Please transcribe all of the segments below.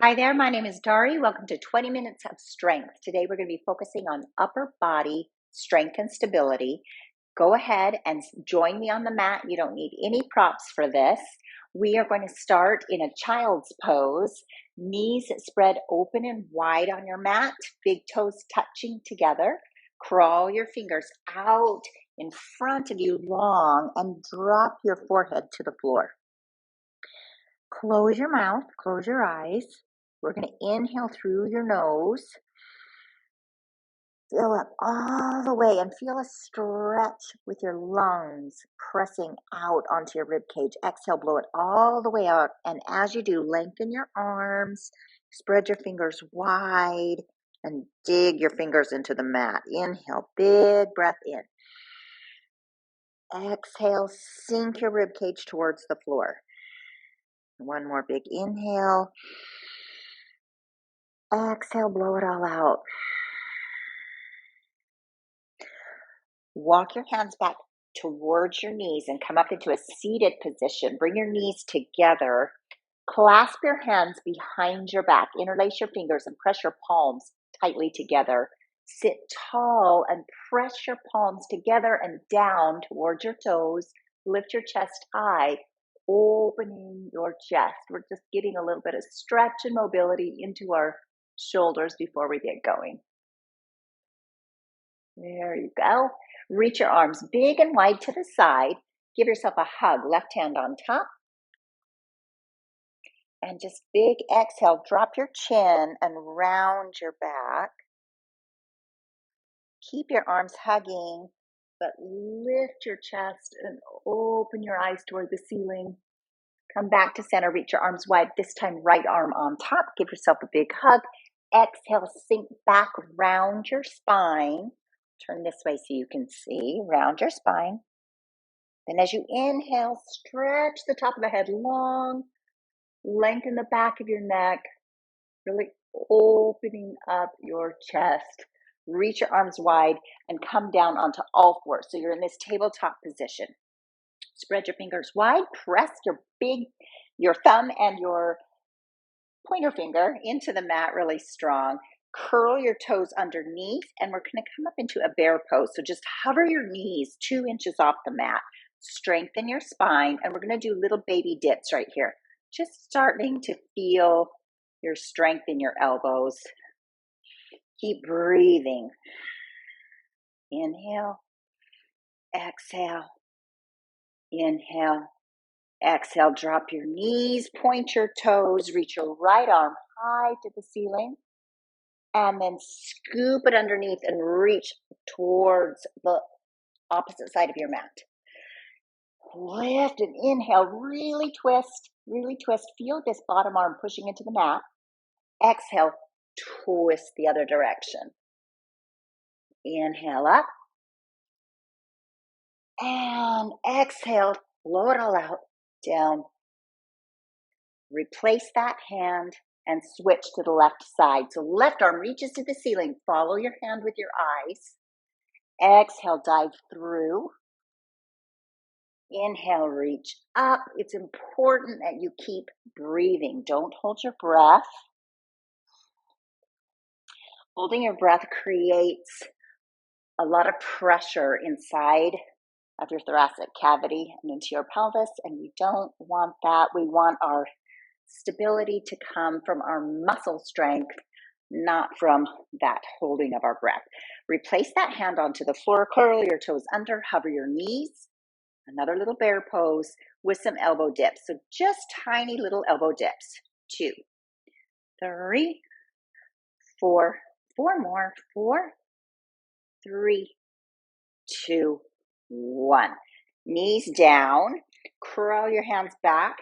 Hi there, my name is Dari. Welcome to 20 Minutes of Strength. Today we're going to be focusing on upper body strength and stability. Go ahead and join me on the mat. You don't need any props for this. We are going to start in a child's pose. Knees spread open and wide on your mat, big toes touching together. Crawl your fingers out in front of you long and drop your forehead to the floor. Close your mouth, close your eyes. We're going to inhale through your nose. Fill up all the way and feel a stretch with your lungs pressing out onto your rib cage. Exhale, blow it all the way out. And as you do, lengthen your arms, spread your fingers wide, and dig your fingers into the mat. Inhale, big breath in. Exhale, sink your rib cage towards the floor. One more big inhale. Exhale, blow it all out. Walk your hands back towards your knees and come up into a seated position. Bring your knees together. Clasp your hands behind your back. Interlace your fingers and press your palms tightly together. Sit tall and press your palms together and down towards your toes. Lift your chest high, opening your chest. We're just getting a little bit of stretch and mobility into our shoulders before we get going. There you go. Reach your arms big and wide to the side. Give yourself a hug, left hand on top. And just big exhale, drop your chin and round your back. Keep your arms hugging, but lift your chest and open your eyes toward the ceiling. Come back to center, reach your arms wide, this time right arm on top. Give yourself a big hug. Exhale, sink back, round your spine. Turn this way so you can see, round your spine. And as you inhale, stretch the top of the head long, lengthen the back of your neck, really opening up your chest. Reach your arms wide and come down onto all fours. So you're in this tabletop position. Spread your fingers wide, press your thumb and your pointer finger into the mat really strong. Curl your toes underneath, and we're going to come up into a bear pose. So just hover your knees 2 inches off the mat. Strengthen your spine, and we're going to do little baby dips right here. Just starting to feel your strength in your elbows. Keep breathing. Inhale, exhale, inhale, exhale. Drop your knees, point your toes, reach your right arm high to the ceiling, and then scoop it underneath and reach towards the opposite side of your mat. Lift and inhale, really twist, really twist. Feel this bottom arm pushing into the mat. Exhale, twist the other direction. Inhale up. And exhale, blow it all out, down. Replace that hand and switch to the left side. So left arm reaches to the ceiling. Follow your hand with your eyes. Exhale, dive through. Inhale, reach up. It's important that you keep breathing. Don't hold your breath. Holding your breath creates a lot of pressure inside of your thoracic cavity and into your pelvis, and we don't want that. We want our stability to come from our muscle strength, not from that holding of our breath. Replace that hand onto the floor, curl your toes under, hover your knees. Another little bear pose with some elbow dips. So just tiny little elbow dips. 2, 3, 4, 4 more. 4, 3, 2, 1. Knees down. Curl your hands back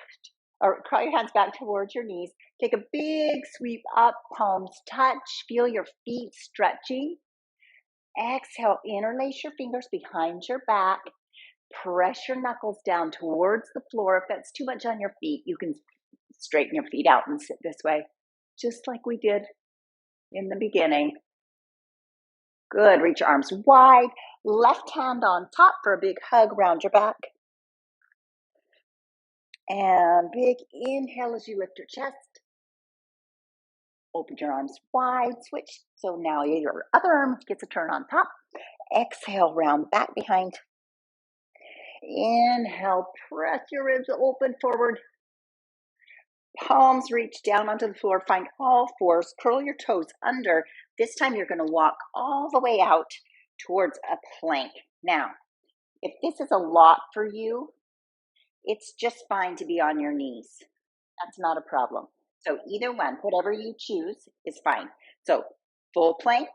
towards your knees. Take a big sweep up, palms touch. Feel your feet stretching. Exhale, interlace your fingers behind your back. Press your knuckles down towards the floor. If that's too much on your feet, you can straighten your feet out and sit this way, just like we did in the beginning. Good. Reach your arms wide. Left hand on top for a big hug around your back. And big inhale as you lift your chest. Open your arms wide, switch. So now your other arm gets a turn on top. Exhale, round back behind. Inhale, press your ribs open forward. Palms reach down onto the floor. Find all fours. Curl your toes under. This time you're going to walk all the way out towards a plank. Now, if this is a lot for you, it's just fine to be on your knees. That's not a problem. So either one, whatever you choose is fine. So full plank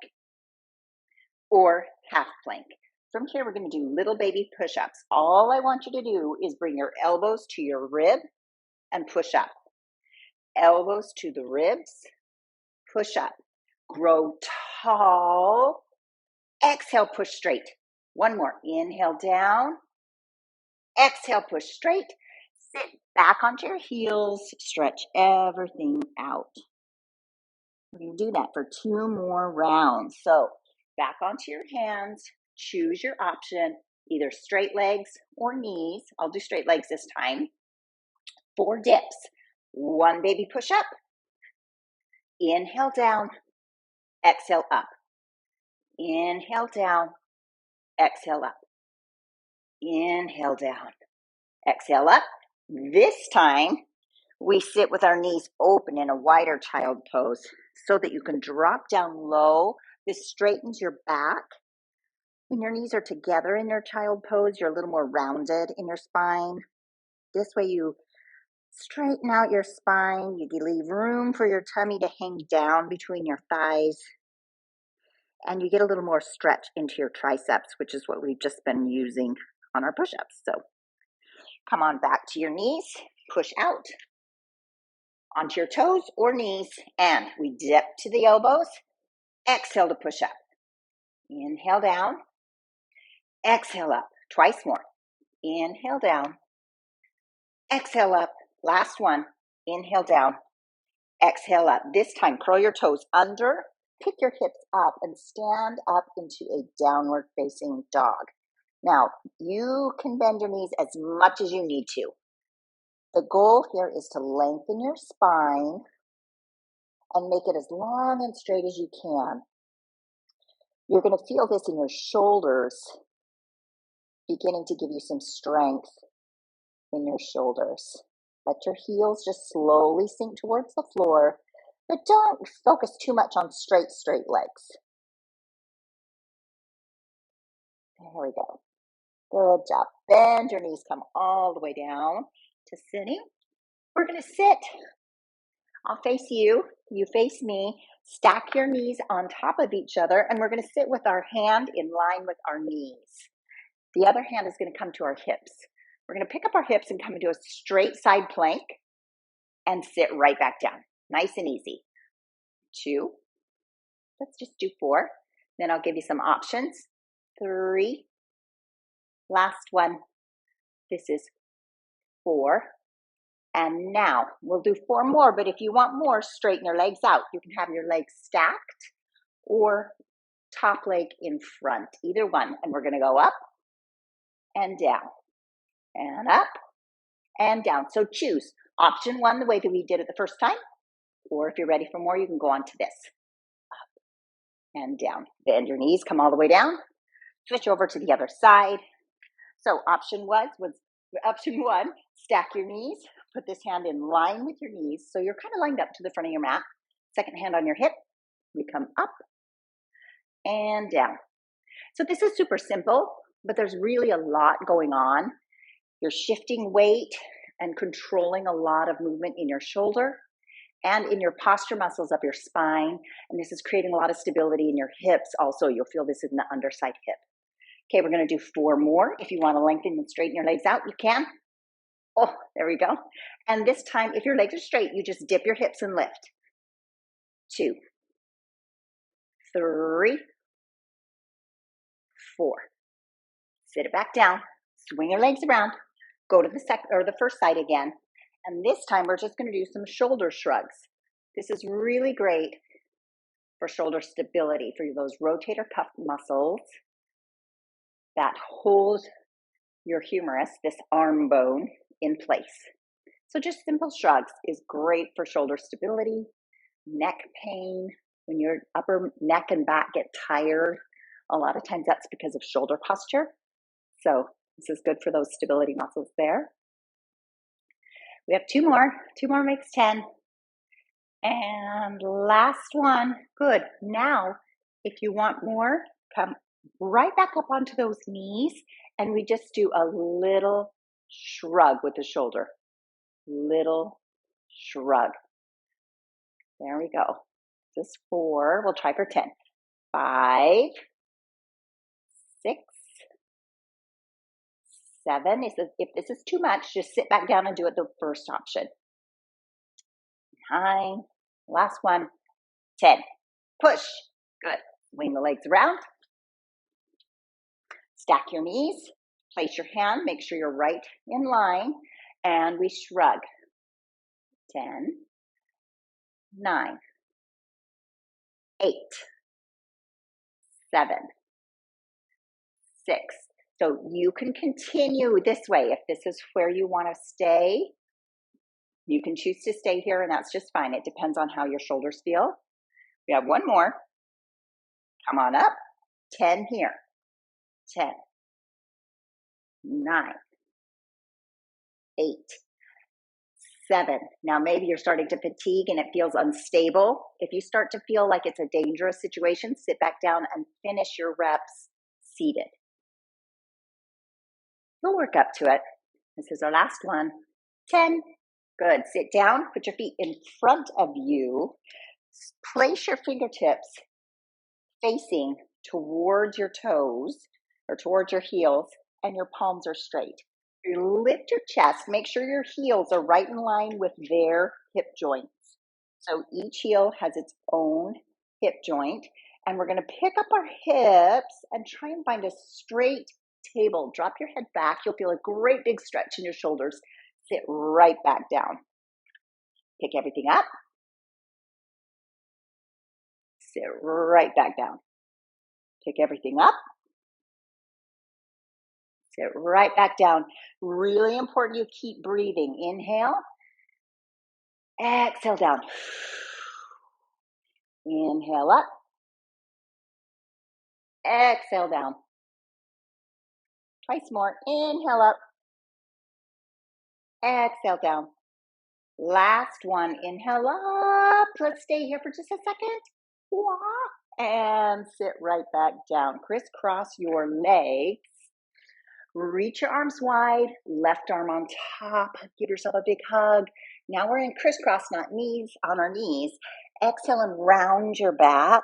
or half plank. From here, we're going to do little baby push-ups. All I want you to do is bring your elbows to your rib and push up. Elbows to the ribs, push up. Grow tall. Exhale, push straight. One more. Inhale down. Exhale, push straight. Sit back onto your heels. Stretch everything out. We're going to do that for 2 more rounds. So back onto your hands. Choose your option, either straight legs or knees. I'll do straight legs this time. 4 dips. 1 baby push up. Inhale down. Exhale up. Inhale down. Exhale up. Inhale down. Exhale up. This time, we sit with our knees open in a wider child pose so that you can drop down low. This straightens your back. When your knees are together in your child pose, you're a little more rounded in your spine. This way you straighten out your spine. You can leave room for your tummy to hang down between your thighs. And you get a little more stretch into your triceps, which is what we've just been using on our push-ups. So come on back to your knees, push out onto your toes or knees, and we dip to the elbows. Exhale to push up. Inhale down. Exhale up. Twice more. Inhale down. Exhale up. Last one. Inhale down. Exhale up. This time, curl your toes under. Pick your hips up and stand up into a downward facing dog. Now, you can bend your knees as much as you need to. The goal here is to lengthen your spine and make it as long and straight as you can. You're going to feel this in your shoulders, beginning to give you some strength in your shoulders. Let your heels just slowly sink towards the floor, but don't focus too much on straight legs. There we go. Good job. Bend your knees, come all the way down to sitting. We're going to sit. I'll face you, you face me. Stack your knees on top of each other, and we're going to sit with our hand in line with our knees. The other hand is going to come to our hips. We're going to pick up our hips and come into a straight side plank and sit right back down. Nice and easy. 2. Let's just do 4. Then I'll give you some options. 3. Last one. This is 4. And now we'll do 4 more, but if you want more, straighten your legs out. You can have your legs stacked or top leg in front, either one. And we're going to go up and down and up and down. So choose option 1, the way that we did it the first time, or if you're ready for more, you can go on to this. Up and down. Bend your knees, come all the way down. Switch over to the other side. So option 1, stack your knees. Put this hand in line with your knees, so you're kind of lined up to the front of your mat. Second hand on your hip. We come up and down. So this is super simple, but there's really a lot going on. You're shifting weight and controlling a lot of movement in your shoulder and in your posture muscles up your spine. And this is creating a lot of stability in your hips. Also, you'll feel this in the underside hip. Okay, we're going to do 4 more. If you want to lengthen and straighten your legs out, you can. Oh, there we go. And this time, if your legs are straight, you just dip your hips and lift. 2, 3, 4. Sit it back down. Swing your legs around. Go to the first side again. And this time, we're just going to do some shoulder shrugs. This is really great for shoulder stability, for those rotator cuff muscles that hold your humerus, this arm bone, in place. So just simple shrugs is great for shoulder stability. neck pain, when your upper neck and back get tired, a lot of times that's because of shoulder posture. So this is good for those stability muscles there. We have two more makes 10. And last one, good. Now, if you want more, come right back up onto those knees and we just do a little shrug with the shoulder. Little shrug. There we go. This is 4. We'll try for 10. 5, 6, 7. If this is too much, just sit back down and do it the first option. 9. Last one. 10. Push. Good. Swing the legs around. Stack your knees. Place your hand. Make sure you're right in line. And we shrug. 10, 9, 8, 7, 6. So you can continue this way. If this is where you want to stay, you can choose to stay here, and that's just fine. It depends on how your shoulders feel. We have one more. Come on up. 10 here. 10, 9, 8, 7. Now maybe you're starting to fatigue and it feels unstable. If you start to feel like it's a dangerous situation, sit back down and finish your reps seated. We'll work up to it. This is our last one. 10. Good. Sit down. Put your feet in front of you. Place your fingertips facing towards your toes or towards your heels, and your palms are straight. You lift your chest. Make sure your heels are right in line with their hip joints. So each heel has its own hip joint, and we're going to pick up our hips and try and find a straight table. Drop your head back. You'll feel a great big stretch in your shoulders. Sit right back down. Pick everything up. Sit right back down. Pick everything up. Sit right back down. Really important you keep breathing. Inhale. Exhale down. Inhale up. Exhale down. Twice more. Inhale up. Exhale down. Last one. Inhale up. Let's stay here for just a second. And sit right back down. Crisscross your legs. Reach your arms wide. Left arm on top. Give yourself a big hug. Now we're in crisscross, not knees, on our knees. Exhale and round your back.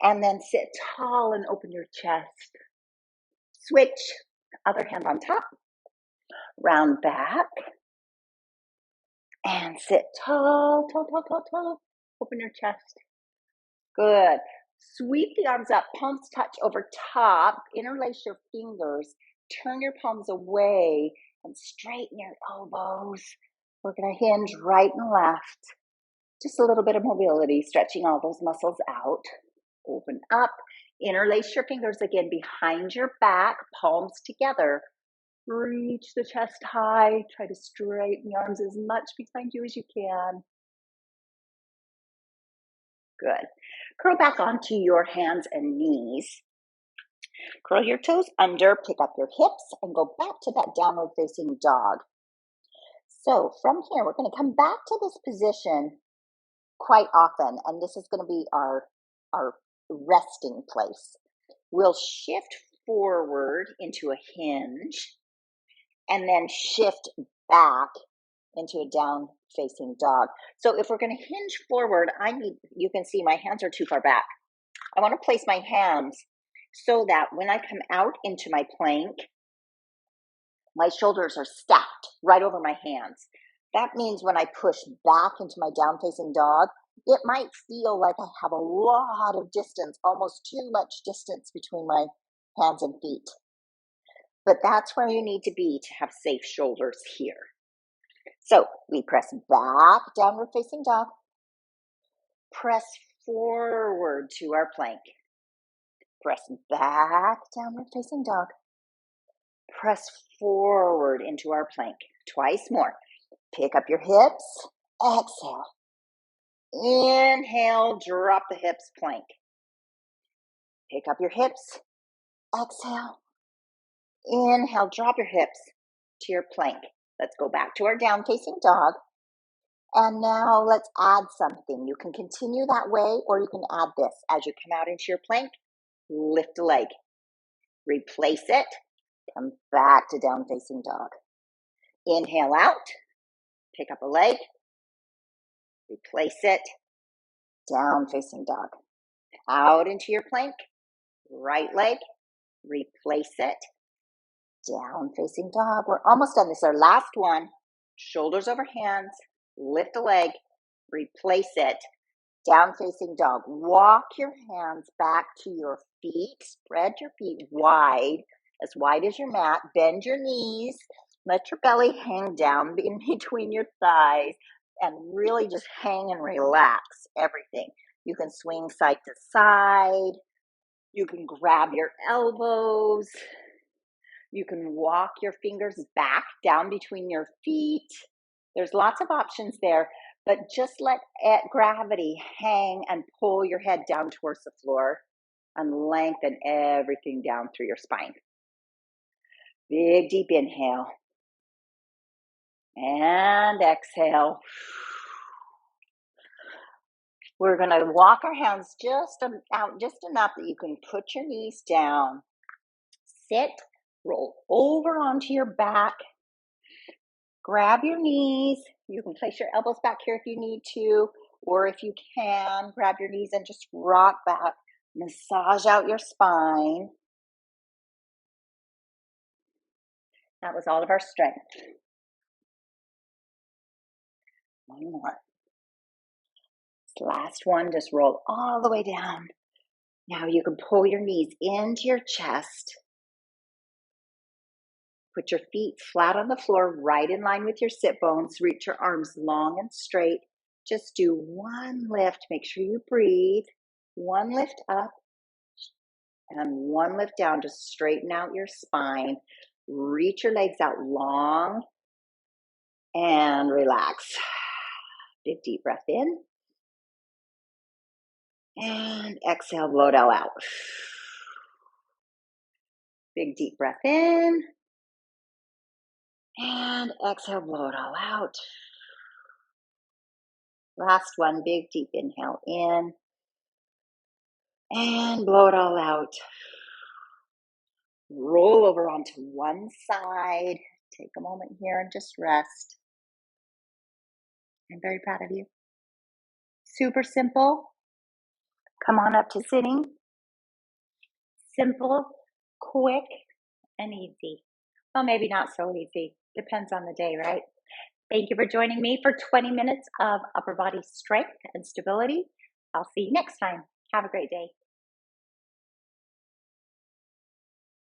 And then sit tall and open your chest. Switch. Other hand on top. Round back. And sit tall, tall, tall, tall, tall. Open your chest. Good. Sweep the arms up. Palms touch over top. Interlace your fingers. Turn your palms away and straighten your elbows. We're going to hinge right and left. Just a little bit of mobility, stretching all those muscles out. Open up. Interlace your fingers again behind your back, palms together. Reach the chest high. Try to straighten the arms as much behind you as you can. Good. Curl back onto your hands and knees. Curl your toes under, pick up your hips, and go back to that downward facing dog. So from here, we're going to come back to this position quite often, and this is going to be our resting place. We'll shift forward into a hinge, and then shift back into a down facing dog. So if we're going to hinge forward, you can see my hands are too far back. I want to place my hands so that when I come out into my plank, my shoulders are stacked right over my hands. That means when I push back into my down facing dog, it might feel like I have a lot of distance, almost too much distance between my hands and feet. But that's where you need to be to have safe shoulders here. So we press back, downward facing dog. Press forward to our plank. Press back, downward facing dog. Press forward into our plank. Twice more. Pick up your hips, Exhale. Inhale, drop the hips, plank. Pick up your hips. Exhale. Inhale, drop your hips to your plank. Let's go back to our down facing dog. And now let's add something. You can continue that way, or you can add this. As you come out into your plank, lift a leg. Replace it. Come back to down facing dog. Inhale out. Pick up a leg. Replace it. Down facing dog. Out into your plank. Right leg. Replace it. Down facing dog. We're almost done. This is our last one. Shoulders over hands. Lift a leg. Replace it. Down facing dog. Walk your hands back to your feet. Spread your feet wide as your mat. Bend your knees. Let your belly hang down in between your thighs and really just hang and relax everything. You can swing side to side. You can grab your elbows. You can walk your fingers back down between your feet. There's lots of options there, but just let gravity hang and pull your head down towards the floor and lengthen everything down through your spine. Big, deep inhale. And exhale. We're going to walk our hands just out just enough that you can put your knees down. Sit, roll over onto your back. Grab your knees. You can place your elbows back here if you need to, or if you can, grab your knees and just rock back. Massage out your spine. That was all of our strength. One more. This last one, just roll all the way down. Now you can pull your knees into your chest. Put your feet flat on the floor, right in line with your sit bones. Reach your arms long and straight. Just do one lift. Make sure you breathe. One lift up and one lift down to straighten out your spine. Reach your legs out long and relax. Big deep breath in. And exhale, blow it all out. Big deep breath in. And exhale, blow it all out. Last one, big deep inhale in. And blow it all out. Roll over onto one side. Take a moment here and just rest. I'm very proud of you. Super simple. Come on up to sitting. Simple, quick, and easy. Well, maybe not so easy. Depends on the day, right? Thank you for joining me for 20 minutes of upper body strength and stability. I'll see you next time. Have a great day.